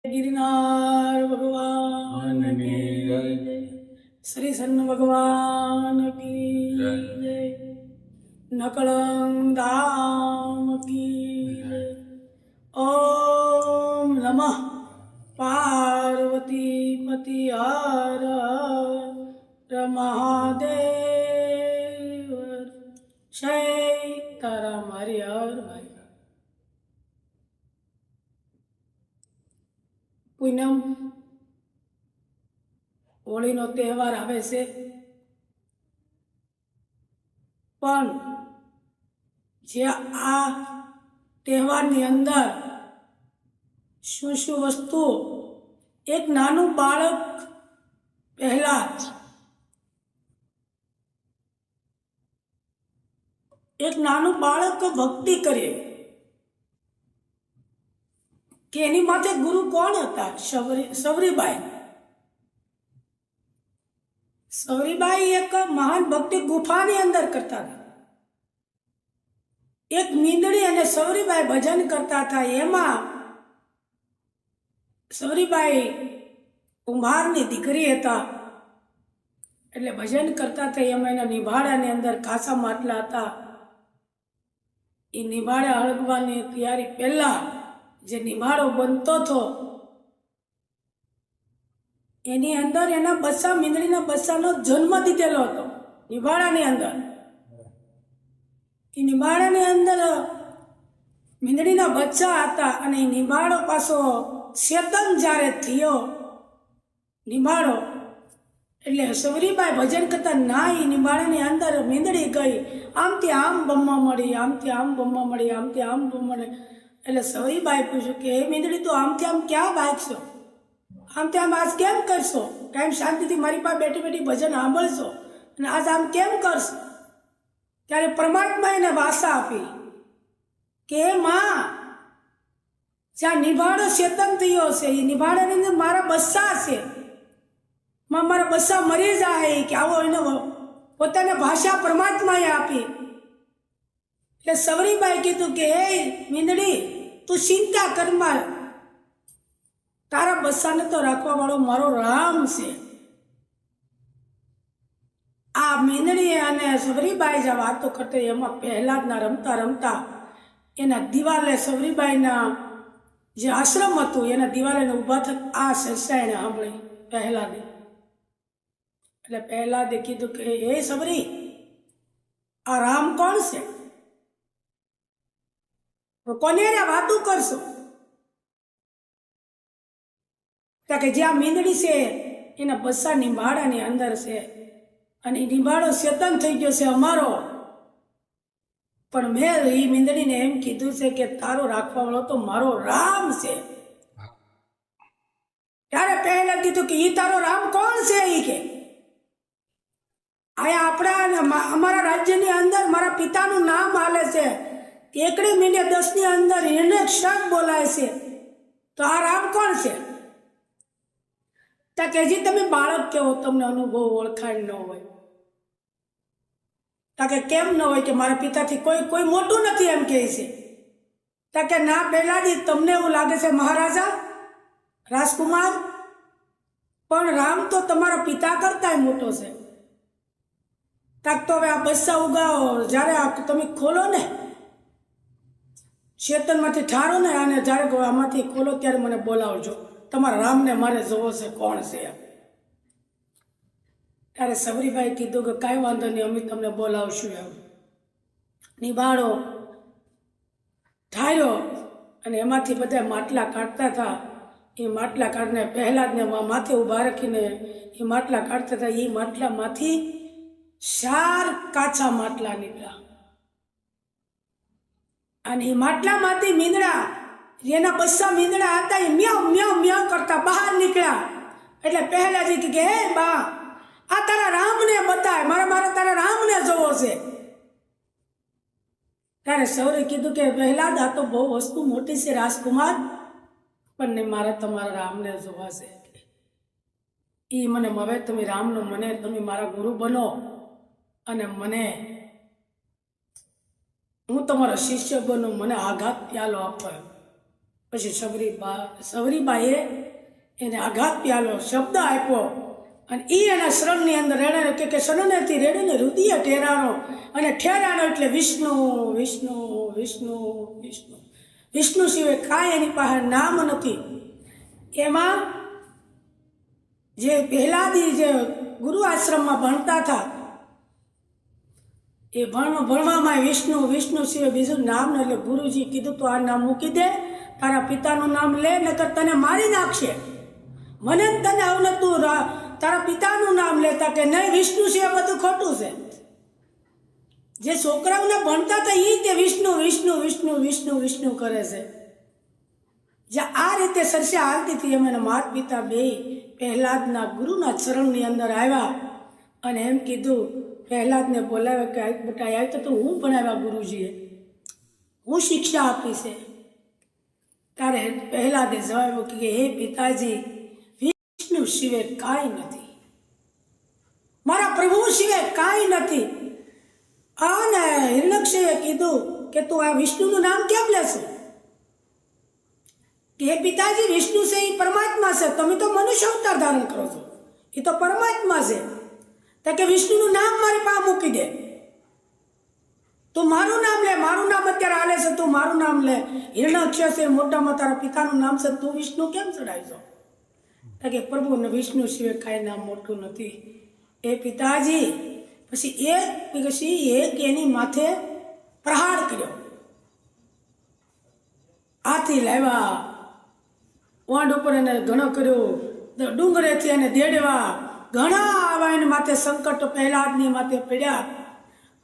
गिरनार भगवान की जय। श्री सन्न भगवान की जय। नकलंग धाम की जय। ओम नमः पार्वती पति हर हर महादेव। सीताराम हरि हर भाई। પૂનમ હોળીનો તહેવાર આવે છે, પણ જે આ તહેવારની અંદર શું શું વસ્તુ એક નાનું બાળક પહેલા એક નાનું બાળક ભક્તિ કરે કે એની માથે ગુરુ કોણ હતા? સવરીબાઈ. સવરીબાઈ એક મહાન ભક્તિ ગુફાની અંદર કરતા હતા. એક મીંદડી અને સવરીબાઈ ભજન કરતા હતા. એમાં સવરીબાઈ કુંભારની દીકરી હતા, એટલે ભજન કરતા હતા. એમાં એના નિભાડાની અંદર કાચા માટલા હતા. એ નિભાડા હળગવાની તૈયારી પહેલા જે નિભાડો બનતો હતો એની અંદર એના બચ્ચા, મીંદડીના બચ્ચાનો જન્મ દીધેલો હતો નિભાડાની અંદર. એ નિભાડાની અંદર મીંદડીના બચ્ચા હતા અને એ નિભાડો પાછો ચેતન જ્યારે થયો નિભાડો, એટલે સવરીબાઈ ભજન કરતા ના એ નિભાડાની અંદર મીંદડી ગઈ, આમથી આમ બમવા મળી, આમથી આમ બમવા મળી, આમથી આમ બમવા મળી. એટલે સવરીબાઈ પૂછ્યું કે હે મીંદડી, તું આમથી આમ ક્યાં ભાગશો? આમથી આમ આજ કેમ કરશો? કાંઈ શાંતિથી મારી પાસે બેઠી બેઠી ભજન સાંભળશો અને આજ આમ કેમ કરશો? ત્યારે પરમાત્મા એને ભાષા આપી કે હે માં, જ્યાં નિભાડો ચેતન થયો છે એ નિભાડાની અંદર મારા બચ્ચા છે. માં મારા બચ્ચા મરી જાય કે આવો એને પોતાને ભાષા પરમાત્માએ આપી. એટલે સવરીબાઈ કીધું કે હે મીંદડી, તું ચિંતા કરમાં, તારા બચ્ચાને તો રાખવા વાળો મારો રામ છે. આ મીંદડી અને સવરીબાઈ જે વાતો કરતા એમાં પહેલાદના રમતા રમતા એના દિવાલે, સવરીબાઈના જે આશ્રમ હતું એના દિવાલે ઊભા થતા આ ચર્ચા એને સાંભળી પહેલાદે. એટલે પહેલાદે કીધું કે હે સવરી, આ રામ કોણ છે? કોને વાતું કરશો? કે જ્યાં મીંદડી છે એના બચ્ચા નિભાડાની અંદર છે અને એ નિભાડો ચેતન થઈ ગયો છે અમારો. પણ મેં એ મીંદડીને એમ કીધું છે કે તારો રાખવા વાળો તો મારો રામ છે. ત્યારે પહેલા કીધું કે એ તારો રામ કોણ છે? એ કે આયા આપણા અમારા રાજ્યની અંદર મારા પિતાનું નામ હાલે છે, એકડી મીંડે 10 ની અંદર એને શબ્દ બોલાય છે, તો આ રામ કોણ છે? કે હજી તમે બાળક કેવો, તમને અનુભવ ઓળખાણ ન હોય. કે કેમ ન હોય? કે મારા પિતાથી કોઈ મોટું નથી એમ કહે છે. કે ના પહેલાથી તમને એવું લાગે છે મહારાજા રાજકુમાર, પણ રામ તો તમારા પિતા કરતા મોટો છે. તો હવે આ બચ્ચા ઉગાવો, જ્યારે તમે ખોલો ને ચેતનમાંથી ઠારો ને અને જ્યારે આમાંથી ખોલો ત્યારે મને બોલાવજો, તમારા રામને મારે જોવો છે કોણ છે. ત્યારે સવરીબાઈ કીધું કે કાંઈ વાંધો નહીં, અમે તમને બોલાવશું. એમ નિભાડો ઠાર્યો અને એમાંથી બધા માટલા કાઢતા હતા. એ માટલા કાઢીને પહેલાદને માથે ઊભા રાખીને એ માટલા કાઢતા હતા. એ માટલામાંથી 4 કાચા માટલા નીકળ્યા અને એ માટલામાંથી મીંદડા, જેના બચ્ચા મીંદડા હતા એ મ્યાઉ મ્યાઉ મ્યાઉ કરતા બહાર નીકળ્યા. એટલે પહેલાજી કે હે બા, આ તારા રામને બતાય, મારે તારા રામને જોવો છે. ત્યારે સૌરે કીધું કે પહેલાદ, આ તો બહુ વસ્તુ મોટી છે રાજકુમાર, પણ નહીં, મારે તમારા રામને જોવા છે. એ મને હવે તમે રામનો, મને તમે મારા ગુરુ બનો અને મને, હું તમારો શિષ્ય બનો, મને આઘાત પ્યાલો આપો. પછી સવરીબાઈએ એને આઘાત પ્યાલો શબ્દ આપ્યો અને એ એના શરણની અંદર એને કે શરણેથી રેડીને રુદિય ઠેરાણો અને ઠેરાણો એટલે વિષ્ણુ વિષ્ણુ વિષ્ણુ વિષ્ણુ વિષ્ણુ સિવાય કાંઈ એની પાસે નામ નથી. એમાં જે પહેલાદી જે ગુરુ આશ્રમમાં ભણતા હતા એ ભણવામાં વિષ્ણુ વિષ્ણુ સિવાય બીજું નામ ન, એટલે ગુરુજી કીધું તો આ નામ મૂકી દે, તારા પિતાનું નામ લે, નકર તને મારી નાખશે. મને તને આવું તું તારા પિતાનું નામ લેતા કે નહીં, વિષ્ણુ સિવાય બધું ખોટું છે. જે છોકરાઓને ભણતા હતા એ તે વિષ્ણુ વિષ્ણુ વિષ્ણુ વિષ્ણુ વિષ્ણુ કરે છે. જે આ રીતે સરસા હાલતી હતી એમ એના માતા પિતા બે પહેલાદના ગુરુના ચરણની અંદર આવ્યા અને એમ કીધું, પહેલાદને બોલાવ્યા કે આ બેટા આવ્યો તો હું ભણાવ્યા ગુરુજીએ, હું શિક્ષા આપી છે. ત્યારે પહેલાદે જવાબ કે હે પિતાજી, વિષ્ણુ સિવાય કાંઈ નથી, મારા પ્રભુ સિવાય કાંઈ નથી. અને હિરણ્યકશિપુએ કીધું કે તું આ વિષ્ણુનું નામ કેમ લેશો? કે હે પિતાજી, વિષ્ણુ છે એ પરમાત્મા છે, તમે તો મનુષ્ય અવતાર ધારણ કરો છો, એ તો પરમાત્મા છે. તો કે વિષ્ણુનું નામ મારી પાસે મૂકી દે, તું મારું નામ લે, મારું નામ અત્યારે હાલે છે, તું મારું નામ લે. હિરણ્યાક્ષ છે મોટામાં તારા પિતાનું નામ છે, તું વિષ્ણુ કેમ ચડાવીશો? તો કે પ્રભુને વિષ્ણુ સિવાય કાંઈ નામ મોટું નથી. એ પિતાજી પછી એક એની માથે પ્રહાર કર્યો, હાથી લાવ્યા, વાંડ ઉપર એને ઘણો કર્યો, ડુંગરેથી એને દેડવા, ઘણા આવા એને માથે સંકટ પહેલાદની માથે પડ્યા,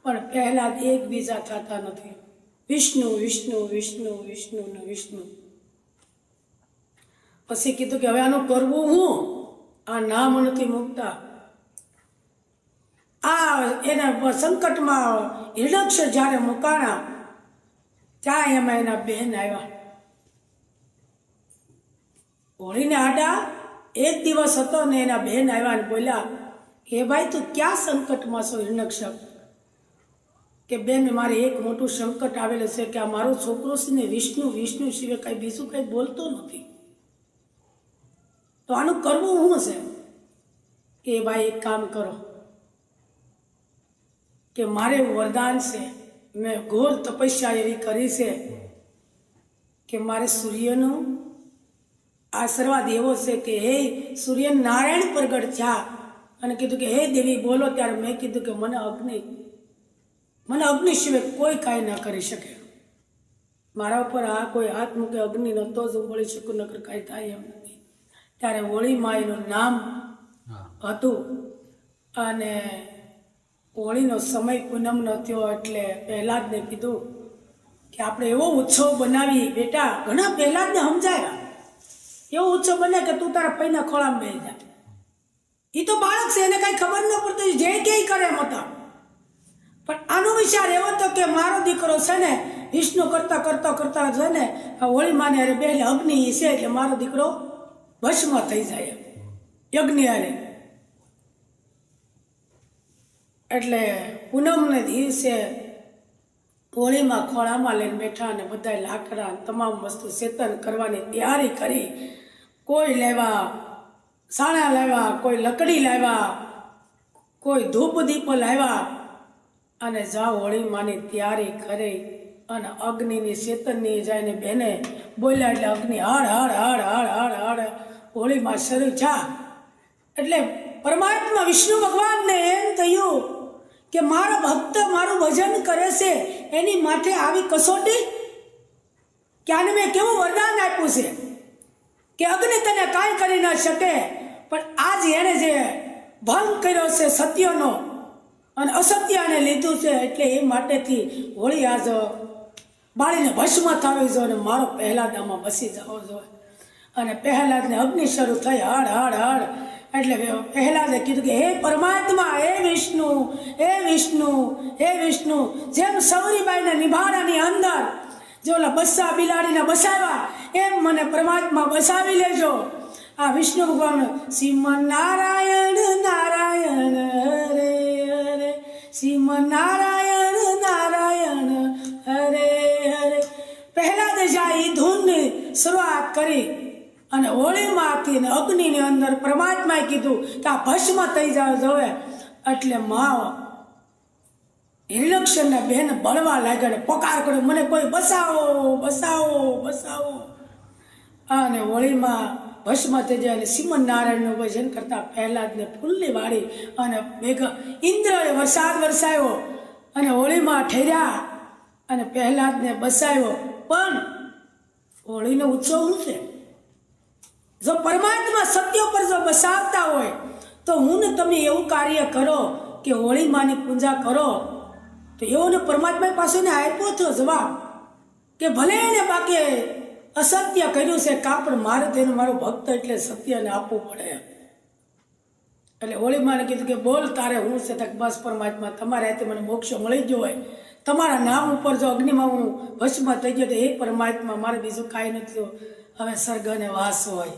પણ પહેલાદ એકબીજા થતા નથી. વિષ્ણુ વિષ્ણુ વિષ્ણુ વિષ્ણુ ને વિષ્ણુ. પછી કીધું કે હવે આનું કરવું હું, આ નામ નથી મૂકતા. આ એના સંકટમાં હિરણ્યાક્ષ જ્યારે મુકાણા ત્યાં એમાં એના બહેન આવ્યા. હોળીને આડા એક દિવસ હતો ને એના બહેન આવ્યા અને બોલ્યા, હે ભાઈ તું ક્યાં સંકટમાં છો હિરણ્યાક્ષ? કે બેન, મારે એક મોટું સંકટ આવેલું છે કે આ મારો છોકરો છે ને વિષ્ણુ વિષ્ણુ સિવાય કાંઈ બીજું કંઈ બોલતો નથી, તો આનું કરવું શું છે? કે ભાઈ એક કામ કરો, કે મારે વરદાન છે, મેં ઘોર તપસ્યા એવી કરી છે કે મારે સૂર્યનો આશીર્વાદ એવો છે કે હે સૂર્ય નારાયણ પ્રગટ થયા અને કીધું કે હે દેવી બોલો. ત્યારે મેં કીધું કે મને અગ્નિ સિવાય કોઈ કાંઈ ના કરી શકે, મારા ઉપર આ કોઈ હાથ મૂકે અગ્નિ નતો જ હું બોલી શકું, નકર કાંઈ થાય એમ નથી. ત્યારે હોળી માઈનું નામ હતું અને હોળીનો સમય પૂનમનો થયો એટલે પહેલાદને કીધું કે આપણે એવો ઉત્સવ બનાવી. બેટા, ઘણા પહેલાદને સમજાયા, એવો ઉત્સવ બને કે તું તારા પૈના ખોળામાં બેસી જાય. એ તો બાળક છે, એને કાંઈ ખબર ન પડતી, જે કંઈ કરે એમ હતા. પણ આનો વિચાર એવો હતો કે મારો દીકરો છે ને વિષ્ણુ કરતા કરતા કરતા છે ને આ હોળી માને અરે બે અગ્નિ છે એટલે મારો દીકરો ભસ્મ થઈ જાય યજ્ઞ હારે. એટલે પૂનમને દિવસે હોળીમાં ખોળામાં લઈને બેઠા અને બધા લાકડા તમામ વસ્તુ સેતન કરવાની તૈયારી કરી. કોઈ લેવા સાણા લાવ્યા, કોઈ લકડી લાવ્યા, કોઈ ધૂપ દીપ લાવ્યા અને જા હોળી માની તૈયારી કરી અને અગ્નિની સેતનની જઈને બેને બોલ્યા એટલે અગ્નિ હળ હળ હળ હળ હળ હળ હોળીમાં શરૂ થયા. એટલે પરમાત્મા વિષ્ણુ ભગવાનને એમ થયું કે મારો ભક્ત મારું ભજન કરે છે એની માટે આવી કસોટી, કે આને મેં કેવું વરદાન આપ્યું છે કે અગ્નિ તને કાંઈ કરી ન શકે, પણ આજ એણે જે ભંગ કર્યો છે સત્યનો અને અસત્યને લીધું છે એટલે એ માટેથી હોળી આજ બાળીને ભસ્મ થવી જોઈએ અને મારો પહેલાદામાં બસી જવો જોઈએ. અને પહેલાદને અગ્નિ શરૂ થઈ હળ હળ હળ. એટલે પહેલાદે કીધું કે હે પરમાત્મા, હે વિષ્ણુ હે વિષ્ણુ હે વિષ્ણુ. જેમ સવરીબાઈને નિભાડાની અંદર જે ઓલા બસ્સા બિલાડીને બસાવ્યા એમ મને પરમાત્મા બસાવી લેજો. આ વિષ્ણુ ભગવાન શ્રીમન નારાયણ નારાયણ હરે હરે, શ્રીમન નારાયણ નારાયણ હરે હરે. પહેલાદ જાય ધૂન શરૂઆત કરી અને હોળીમાંથી ને અગ્નિની અંદર પરમાત્માએ કીધું કે આ ભસ્મ થઈ જાવ જોવે એટલે માં હિરણ્યક્ષના બેન બળવા લાગ્યા ને પકાર કર્યો, મને કોઈ બસાવો બસાવો બસાવો. અને હોળીમાં ભસ્મ થઈ જાય અને શ્રીમન નારાયણનું ભજન કરતા પ્રહલાદને ફૂલની વાળી અને ભેગા ઇન્દ્રએ વરસાદ વરસાવ્યો અને હોળીમાં ઠેર્યા અને પ્રહલાદને બસાવ્યો. પણ હોળીનો ઉત્સવ શું છે? જો પરમાત્મા સત્ય પર જો બસાવતા હોય તો હું ને તમે એવું કાર્ય કરો કે હોળી માની પૂજા કરો, તો એવો ને પરમાત્મા પાસે ને આપ્યો હતો જવાબ કે ભલે એને બાકી અસત્ય કર્યું છે કાં પણ મારે તેનું મારો ભક્ત એટલે સત્યને આપવું પડે. એટલે હોળી માને કીધું કે બોલ તારે હું છે તક બસ પરમાત્મા તમારે હાથે મને મોક્ષ મળી ગયો હોય, તમારા નામ ઉપર જો અગ્નિમાં હું ભસ્મ થઈ ગયો તો એ પરમાત્મા મારે બીજું કાંઈ નથી, હવે સ્વર્ગ અને વાસ હોય.